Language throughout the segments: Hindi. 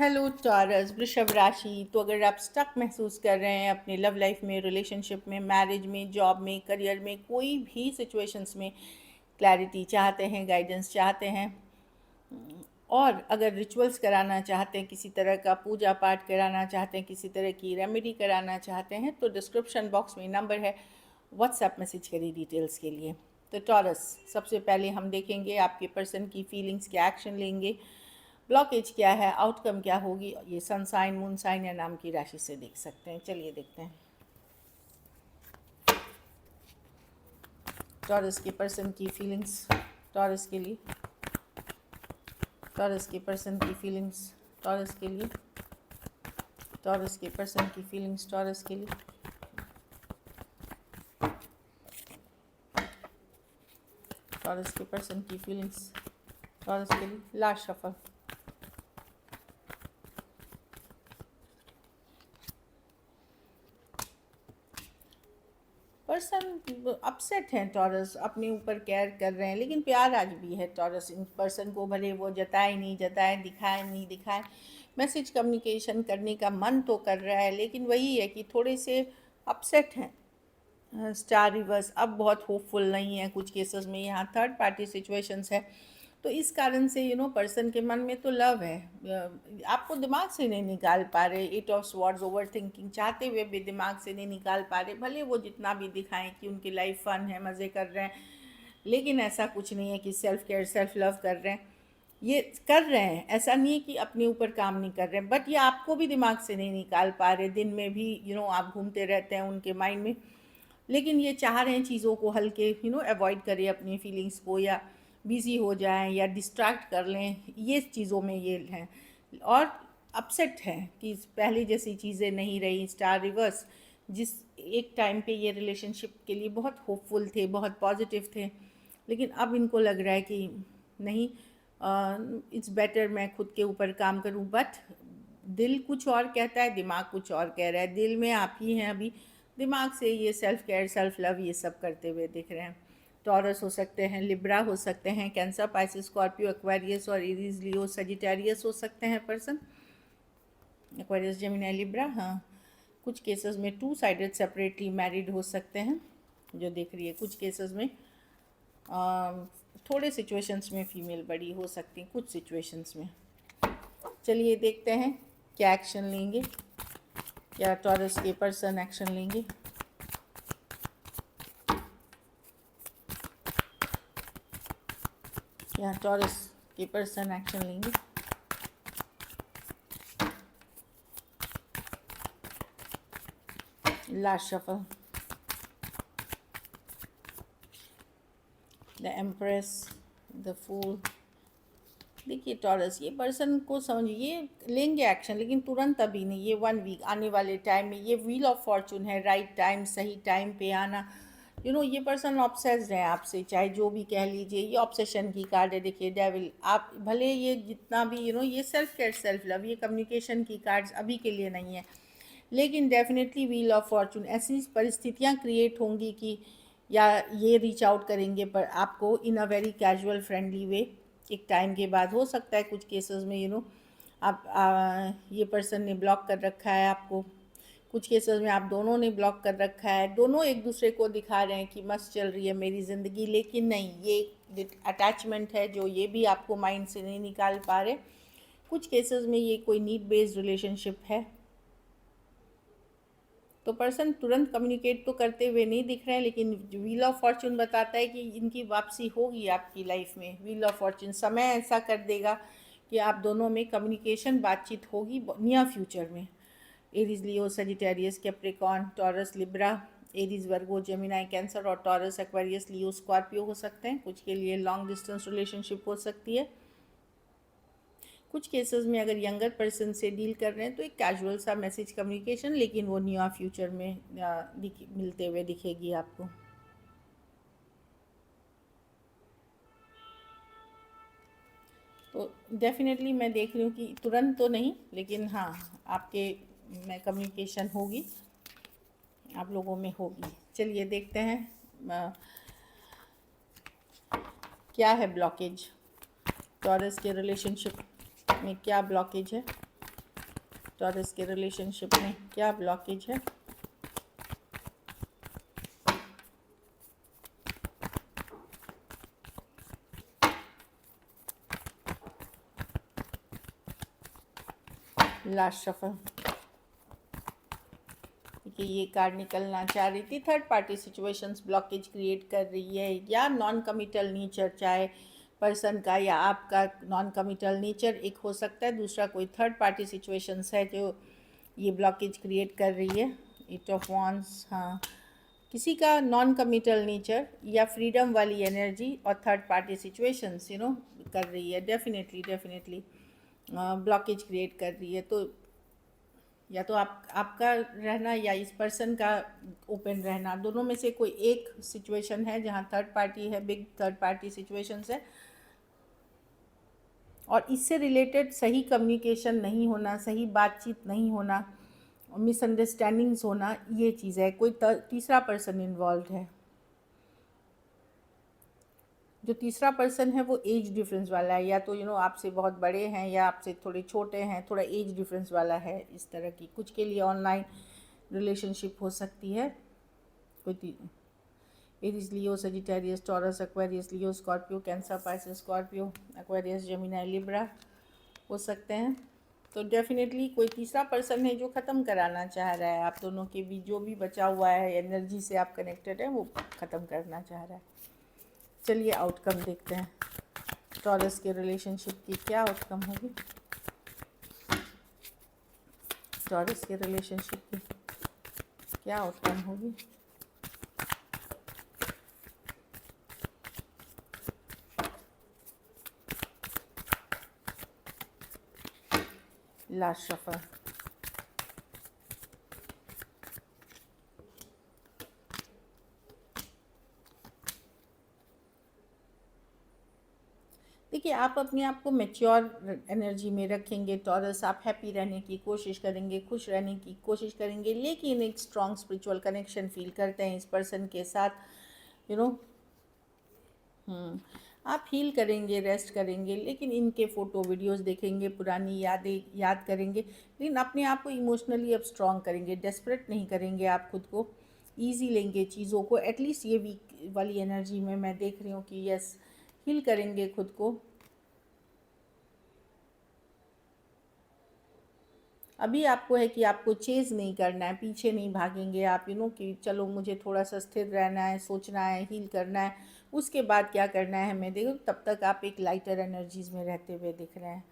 हेलो टॉरस, वृषभ राशि। तो अगर आप स्टक महसूस कर रहे हैं अपने लव लाइफ में, रिलेशनशिप में, मैरिज में, जॉब में, करियर में, कोई भी सिचुएशंस में क्लैरिटी चाहते हैं, गाइडेंस चाहते हैं, और अगर रिचुअल्स कराना चाहते हैं, किसी तरह का पूजा पाठ कराना चाहते हैं, किसी तरह की रेमेडी कराना चाहते हैं, तो डिस्क्रिप्शन बॉक्स में नंबर है, व्हाट्सएप मैसेज करिए डिटेल्स के लिए। तो टॉरस, सबसे पहले हम देखेंगे आपके पर्सन की फीलिंग्स, क्या एक्शन लेंगे, ब्लॉकेज क्या है, आउटकम क्या होगी। ये सन साइन, मून साइन या नाम की राशि से देख सकते हैं। चलिए देखते हैं टॉरस के पर्सन की फीलिंग्स टॉरस के लिए, टॉरस के पर्सन की फीलिंग्स टॉरस के लिए, टॉरस के पर्सन की फीलिंग्स टॉरस के लिए, टॉरस के पर्सन की फीलिंग्स टॉरस के लिए। Last shuffle. पर्सन अपसेट हैं टॉरस, अपने ऊपर केयर कर रहे हैं, लेकिन प्यार आज भी है टॉरस इन पर्सन को, भले वो जताए नहीं जताए, दिखाए नहीं दिखाए, मैसेज कम्युनिकेशन करने का मन तो कर रहा है, लेकिन वही है कि थोड़े से अपसेट हैं। स्टार रिवर्स अब बहुत होपफुल नहीं है कुछ केसेस में, यहाँ थर्ड पार्टी सिचुएशंस है, तो इस कारण से पर्सन के मन में तो लव है, आपको दिमाग से नहीं निकाल पा रहे। Eight of swords, over thinking चाहते हुए भी दिमाग से नहीं निकाल पा रहे, भले वो जितना भी दिखाएं कि उनकी लाइफ फन है, मज़े कर रहे हैं, लेकिन ऐसा कुछ नहीं है कि सेल्फ केयर, सेल्फ लव कर रहे हैं। ये कर रहे हैं, ऐसा नहीं है कि अपने ऊपर काम नहीं कर रहे हैं, बट ये आपको भी दिमाग से नहीं निकाल पा रहे। दिन में भी आप घूमते रहते हैं उनके माइंड में, लेकिन ये चाह रहे हैं चीज़ों को हल्के अवॉइड करें अपनी फीलिंग्स को, या बिज़ी हो जाएं या डिस्ट्रैक्ट कर लें, ये चीज़ों में ये हैं। और अपसेट है कि पहले जैसी चीज़ें नहीं रही। स्टार रिवर्स, जिस एक टाइम पे ये रिलेशनशिप के लिए बहुत होपफुल थे, बहुत पॉजिटिव थे, लेकिन अब इनको लग रहा है कि नहीं, इट्स बेटर मैं खुद के ऊपर काम करूं, बट दिल कुछ और कहता है, दिमाग कुछ और कह रहा है। दिल में आप ही हैं अभी, दिमाग से ये सेल्फ केयर, सेल्फ लव ये सब करते हुए दिख रहे हैं। टॉरस हो सकते हैं, लिब्रा हो सकते हैं, कैंसर, पाइसिस, स्कॉर्पियो, एक्वेरियस और एरीज, लियो, सजिटेरियस हो सकते हैं पर्सन। Aquarius, Gemini, Libra. हाँ, कुछ केसेस में टू साइडेड सेपरेटली मैरिड हो सकते हैं, जो देख रही है। कुछ केसेस में थोड़े सिचुएशंस में फीमेल बड़ी हो सकती हैं, कुछ सिचुएशंस में। चलिए देखते हैं क्या एक्शन लेंगे, क्या टॉरस के पर्सन एक्शन लेंगे। क्या टॉरस के पर्सन एक्शन लेंगे। Last shuffle. The empress, the fool. देखिए टॉरस, ये पर्सन को समझिए, ये लेंगे एक्शन, लेकिन तुरंत अभी नहीं, ये 1 वीक आने वाले टाइम में। ये व्हील ऑफ फॉर्चून है, राइट टाइम, सही टाइम पे आना। ये पर्सन ऑब्सेस्ड है आपसे, चाहे जो भी कह लीजिए, ये ऑब्सेशन की कार्ड है। देखिए डेविल, आप भले ये जितना भी ये सेल्फ केयर, सेल्फ लव, ये कम्युनिकेशन की कार्ड्स अभी के लिए नहीं है, लेकिन डेफिनेटली व्हील ऑफ फॉर्चून, ऐसी परिस्थितियाँ क्रिएट होंगी कि या ये रीच आउट करेंगे पर आपको in a very casual friendly way. एक टाइम के बाद हो सकता है कुछ केसेस में आप ये पर्सन ने ब्लॉक कर रखा है आपको, कुछ केसेस में आप दोनों ने ब्लॉक कर रखा है, दोनों एक दूसरे को दिखा रहे हैं कि मस्त चल रही है मेरी ज़िंदगी, लेकिन नहीं, ये अटैचमेंट है जो ये भी आपको माइंड से नहीं निकाल पा रहे। कुछ केसेस में ये कोई नीड बेस्ड रिलेशनशिप है, तो पर्सन तुरंत कम्युनिकेट तो करते हुए नहीं दिख रहे हैं, लेकिन व्हील ऑफ फॉर्चून बताता है कि इनकी वापसी होगी आपकी लाइफ में। व्हील ऑफ फॉर्चून समय ऐसा कर देगा कि आप दोनों में कम्युनिकेशन, बातचीत होगी नियर फ्यूचर में। Aries, Leo, Sagittarius, Capricorn, Taurus, Libra, Aries, Virgo, Gemini, Cancer और टॉरस, एक्वेरियस, लियो, स्कॉर्पियो हो सकते हैं। कुछ के लिए लॉन्ग डिस्टेंस रिलेशनशिप हो सकती है। कुछ केसेस में अगर यंगर पर्सन से डील कर रहे हैं तो एक कैजुअल सा मैसेज कम्युनिकेशन, लेकिन वो नियर फ्यूचर में मिलते हुए दिखेगी आपको। तो डेफिनेटली मैं देख रही हूँ कि तुरंत तो नहीं, लेकिन हाँ, आपके में कम्युनिकेशन होगी, आप लोगों में होगी। चलिए देखते हैं क्या है ब्लॉकेज, टॉरस के रिलेशनशिप में क्या ब्लॉकेज है। टॉरस के रिलेशनशिप में क्या ब्लॉकेज है? Last shuffle. कि ये कार्ड निकलना चाह रही थी, third party situations blockage create कर रही है, या नॉन कमिटल नेचर, चाहे पर्सन का या आपका नॉन कमिटल नेचर एक हो सकता है, दूसरा कोई थर्ड पार्टी सिचुएशंस है जो ये ब्लॉकेज क्रिएट कर रही है। 8 ऑफ वॉन्ड्स, हाँ, किसी का नॉन कमिटल नेचर या फ्रीडम वाली एनर्जी और थर्ड पार्टी सिचुएशंस कर रही है, डेफिनेटली ब्लॉकेज क्रिएट कर रही है। तो या तो आपका रहना या इस पर्सन का ओपन रहना, दोनों में से कोई एक सिचुएशन है जहाँ थर्ड पार्टी है, बिग थर्ड पार्टी सिचुएशंस है, और इससे रिलेटेड सही कम्युनिकेशन नहीं होना, सही बातचीत नहीं होना, मिसअंडरस्टैंडिंग्स होना, ये चीज़ है। कोई तीसरा पर्सन इन्वॉल्व है। जो तीसरा पर्सन है वो एज डिफरेंस वाला है, या तो आपसे बहुत बड़े हैं या आपसे थोड़े छोटे हैं, थोड़ा एज डिफरेंस वाला है। इस तरह की कुछ के लिए ऑनलाइन रिलेशनशिप हो सकती है। कोई Aries, Leo, Sagittarius, Taurus, Aquarius, Leo, Scorpio, Cancer, Pisces, Scorpio, Aquarius, Gemini, Libra हो सकते हैं। तो डेफिनेटली कोई तीसरा पर्सन है जो ख़त्म कराना चाह रहा है, आप दोनों के बीच जो भी बचा हुआ है एनर्जी से आप कनेक्टेड है वो ख़त्म करना चाह रहा है। चलिए आउटकम देखते हैं, टॉरस के रिलेशनशिप की क्या आउटकम होगी, टॉरस के रिलेशनशिप की क्या आउटकम होगी। Last shuffle. देखिए, आप अपने आप को मैच्योर एनर्जी में रखेंगे टॉरस, आप हैप्पी रहने की कोशिश करेंगे, खुश रहने की कोशिश करेंगे, लेकिन एक स्ट्रॉन्ग स्पिरिचुअल कनेक्शन फील करते हैं इस पर्सन के साथ। आप हील करेंगे, रेस्ट करेंगे, लेकिन इनके फ़ोटो वीडियोस देखेंगे, पुरानी यादें याद करेंगे, लेकिन अपने आप को इमोशनली अब स्ट्रॉन्ग करेंगे, डेस्परेट नहीं करेंगे आप खुद को, ईजी लेंगे चीज़ों को। एटलीस्ट ये वीक वाली एनर्जी में मैं देख रही हूँ कि यस, हील करेंगे खुद को। अभी आपको है कि आपको चेज़ नहीं करना है, पीछे नहीं भागेंगे आप, कि चलो मुझे थोड़ा सा स्थिर रहना है, सोचना है, हील करना है, उसके बाद क्या करना है मैं देखूँ, तब तक आप एक लाइटर एनर्जीज़ में रहते हुए दिख रहे हैं।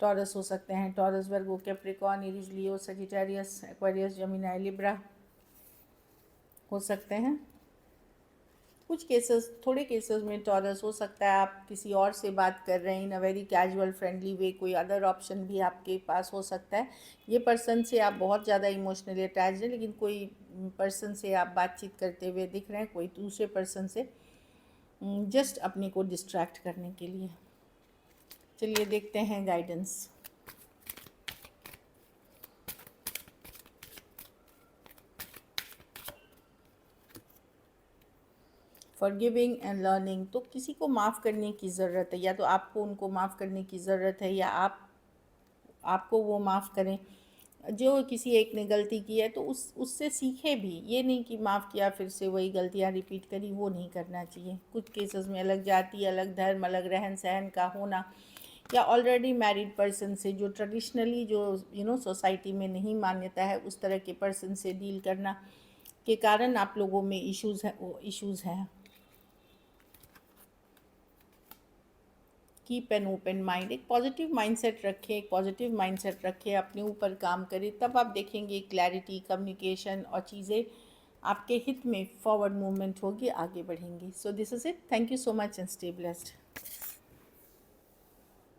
टॉरस हो सकते हैं, टॉरस, वर्गो, Capricorn, Aries, Leo, Sagittarius, Aquarius, Gemini, Libra हो सकते हैं। कुछ केसेस, थोड़े केसेस में टॉरस हो सकता है आप किसी और से बात कर रहे हैं in a very casual friendly way, कोई अदर ऑप्शन भी आपके पास हो सकता है। ये पर्सन से आप बहुत ज़्यादा इमोशनली अटैच हैं, लेकिन कोई पर्सन से आप बातचीत करते हुए दिख रहे हैं, कोई दूसरे पर्सन से, जस्ट अपने को डिस्ट्रैक्ट करने के लिए। चलिए देखते हैं गाइडेंस। फॉरगिविंग एंड लर्निंग, तो किसी को माफ़ करने की ज़रूरत है, या तो आपको उनको माफ़ करने की ज़रूरत है, या आपको वो माफ़ करें। जो किसी एक ने गलती की है तो उससे सीखे भी, ये नहीं कि माफ़ किया फिर से वही गलतियाँ रिपीट करी, वो नहीं करना चाहिए। कुछ केसेस में अलग जाति, अलग धर्म, अलग रहन सहन का होना, या ऑलरेडी मैरिड पर्सन से जो ट्रेडिशनली जो सोसाइटी में नहीं मान्यता है, उस तरह के पर्सन से डील करना के कारण आप लोगों में इश्यूज़ हैं। कीप एन ओपन माइंड, एक पॉजिटिव माइंडसेट रखें, अपने ऊपर काम करें, तब आप देखेंगे क्लैरिटी, कम्युनिकेशन और चीज़ें आपके हित में फॉरवर्ड मूवमेंट होगी, आगे बढ़ेंगी। So this is it, thank you so much and stay blessed.